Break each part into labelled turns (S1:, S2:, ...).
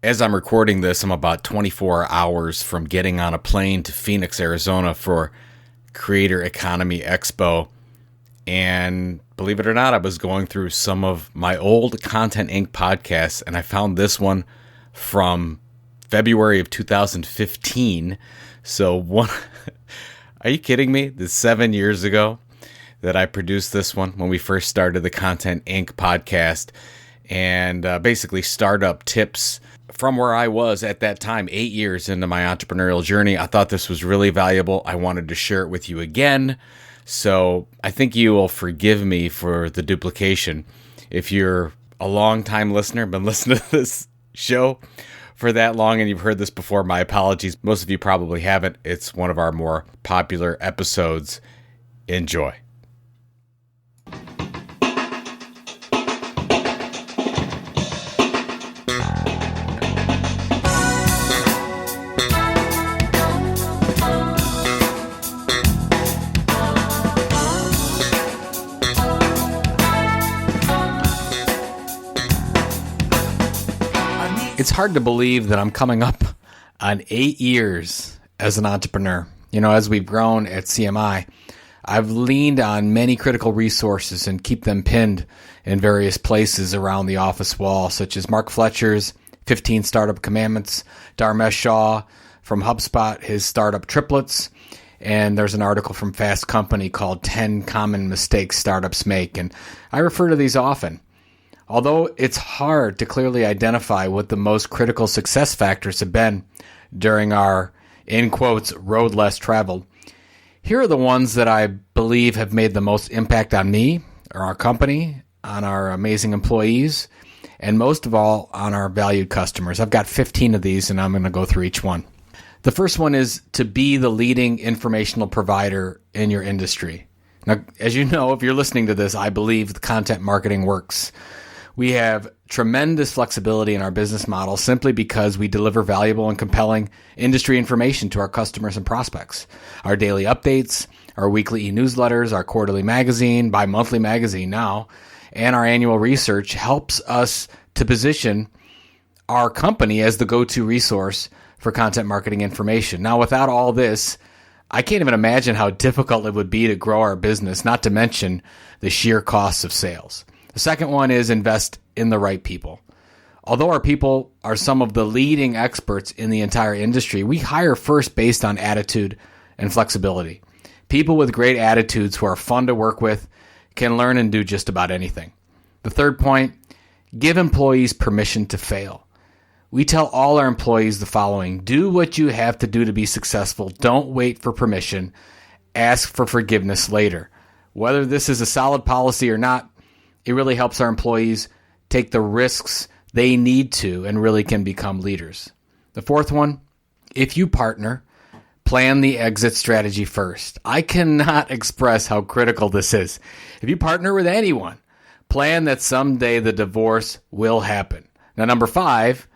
S1: As I'm recording this, I'm about 24 hours from getting on a plane to Phoenix, Arizona for Creator Economy Expo. And believe it or not, I was going through some of my old Content Inc. podcasts, and I found this one from February of 2015. Are you kidding me? This 7 years ago that I produced this one when we first started the Content Inc. podcast, and basically startup tips from where I was at that time, 8 years into my entrepreneurial journey. I thought this was really valuable. I wanted to share it with you again. So I think you will forgive me for the duplication. If you're a long-time listener, been listening to this show for that long and you've heard this before, my apologies. Most of you probably haven't. It's one of our more popular episodes. Enjoy. It's hard to believe that I'm coming up on 8 years as an entrepreneur. You know, as we've grown at CMI, I've leaned on many critical resources and keep them pinned in various places around the office wall, such as Mark Fletcher's 15 Startup Commandments, Dharmesh Shah from HubSpot, his Startup Triplets, and there's an article from Fast Company called 10 Common Mistakes Startups Make, and I refer to these often. Although it's hard to clearly identify what the most critical success factors have been during our, in quotes, road less traveled, here are the ones that I believe have made the most impact on me, or our company, on our amazing employees, and most of all, on our valued customers. I've got 15 of these, and I'm going to go through each one. The first one is to be the leading informational provider in your industry. Now, as you know, if you're listening to this, I believe the content marketing works. We have tremendous flexibility in our business model simply because we deliver valuable and compelling industry information to our customers and prospects. Our daily updates, our weekly e-newsletters, our quarterly magazine, bi-monthly magazine now, and our annual research helps us to position our company as the go-to resource for content marketing information. Now, without all this, I can't even imagine how difficult it would be to grow our business, not to mention the sheer costs of sales. The second one is invest in the right people. Although our people are some of the leading experts in the entire industry, we hire first based on attitude and flexibility. People with great attitudes who are fun to work with can learn and do just about anything. The third point, give employees permission to fail. We tell all our employees the following: do what you have to do to be successful. Don't wait for permission. Ask for forgiveness later. Whether this is a solid policy or not, it really helps our employees take the risks they need to and really can become leaders. The fourth one, if you partner, plan the exit strategy first. I cannot express how critical this is. If you partner with anyone, plan that someday the divorce will happen. Now, number 5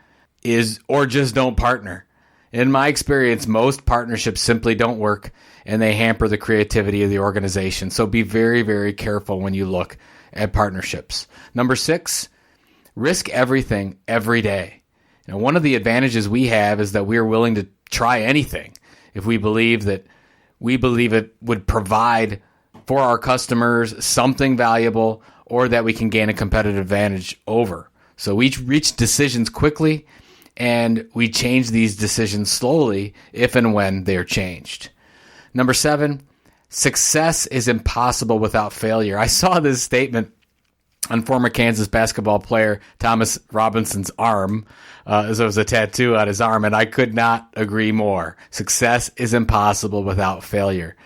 S1: is, or just don't partner. In my experience, most partnerships simply don't work and they hamper the creativity of the organization. So be very, very careful when you look at partnerships. Number 6, risk everything every day. Now, one of the advantages we have is that we're willing to try anything if we believe it would provide for our customers something valuable or that we can gain a competitive advantage over. So we reach decisions quickly and we change these decisions slowly if and when they're changed. Number 7, success is impossible without failure. I saw this statement on former Kansas basketball player Thomas Robinson's arm, as it was a tattoo on his arm, and I could not agree more. Success is impossible without failure.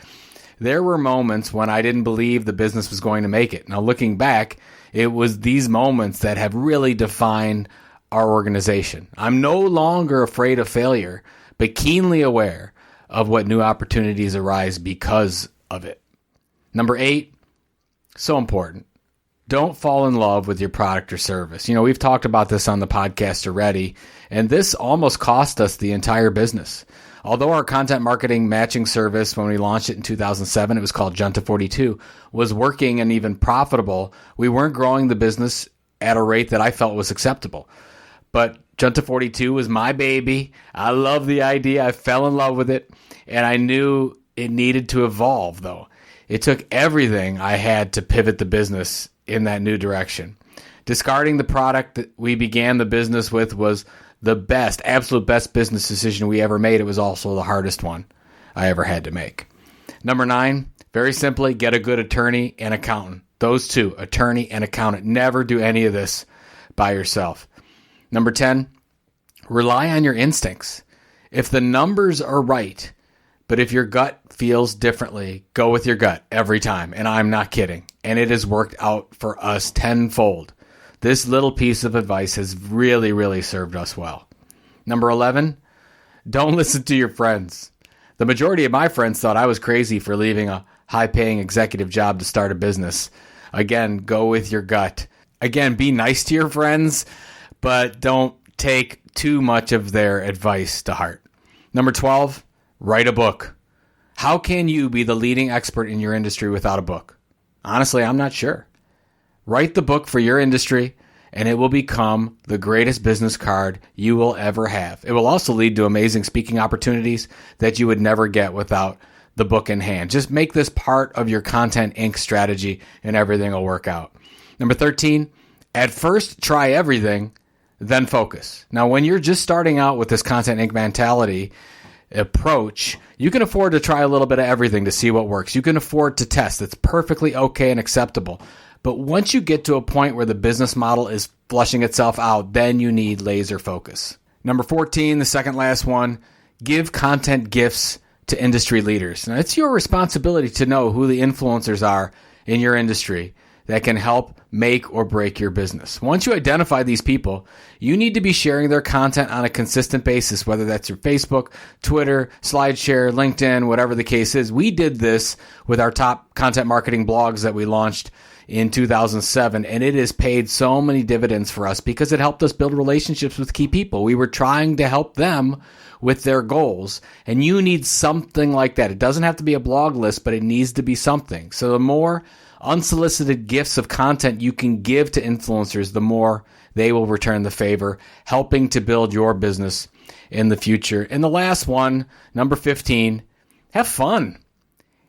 S1: There were moments when I didn't believe the business was going to make it. Now, looking back, it was these moments that have really defined our organization. I'm no longer afraid of failure, but keenly aware of what new opportunities arise because of it. Number 8, so important. Don't fall in love with your product or service. You know, we've talked about this on the podcast already, and this almost cost us the entire business. Although our content marketing matching service, when we launched it in 2007, it was called Junta 42, was working and even profitable, we weren't growing the business at a rate that I felt was acceptable. But Junta 42 was my baby. I love the idea. I fell in love with it. And I knew it needed to evolve, though. It took everything I had to pivot the business in that new direction. Discarding the product that we began the business with was the best, absolute best business decision we ever made. It was also the hardest one I ever had to make. Number 9, very simply, get a good attorney and accountant. Those two, attorney and accountant. Never do any of this by yourself. Number 10, rely on your instincts. If the numbers are right, but if your gut feels differently, go with your gut every time. And I'm not kidding. And it has worked out for us tenfold. This little piece of advice has really, really served us well. Number 11, don't listen to your friends. The majority of my friends thought I was crazy for leaving a high-paying executive job to start a business. Again, go with your gut. Again, be nice to your friends, but don't take too much of their advice to heart. Number 12, write a book. How can you be the leading expert in your industry without a book? Honestly, I'm not sure. Write the book for your industry, and it will become the greatest business card you will ever have. It will also lead to amazing speaking opportunities that you would never get without the book in hand. Just make this part of your Content Inc. strategy, and everything will work out. Number 13, at first, try everything, then focus. Now, when you're just starting out with this Content Inc. mentality approach, you can afford to try a little bit of everything to see what works. You can afford to test. It's perfectly okay and acceptable. But once you get to a point where the business model is flushing itself out, then you need laser focus. Number 14, the second last one, give content gifts to industry leaders. Now, it's your responsibility to know who the influencers are in your industry that can help make or break your business. Once you identify these people, you need to be sharing their content on a consistent basis, whether that's your Facebook, Twitter, SlideShare, LinkedIn, whatever the case is. We did this with our top content marketing blogs that we launched in 2007, and it has paid so many dividends for us because it helped us build relationships with key people. We were trying to help them with their goals, and you need something like that. It doesn't have to be a blog list, but it needs to be something. So the more unsolicited gifts of content you can give to influencers, the more they will return the favor, helping to build your business in the future. And the last one, number 15, have fun.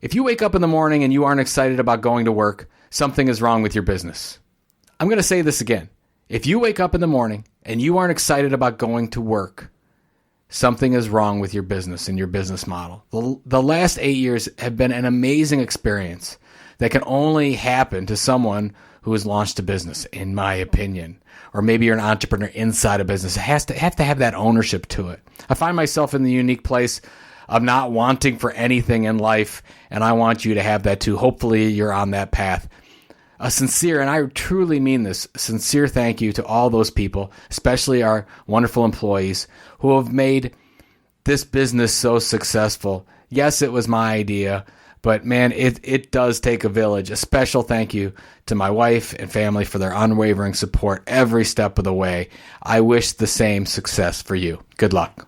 S1: If you wake up in the morning and you aren't excited about going to work, something is wrong with your business. I'm going to say this again. If you wake up in the morning and you aren't excited about going to work, something is wrong with your business and your business model. The last 8 years have been an amazing experience that can only happen to someone who has launched a business, in my opinion. Or maybe you're an entrepreneur inside a business. It has to have that ownership to it. I find myself in the unique place of not wanting for anything in life, and I want you to have that too. Hopefully you're on that path. A sincere, and I truly mean this, sincere thank you to all those people, especially our wonderful employees who have made this business so successful. Yes, it was my idea, but man, it does take a village. A special thank you to my wife and family for their unwavering support every step of the way. I wish the same success for you. Good luck.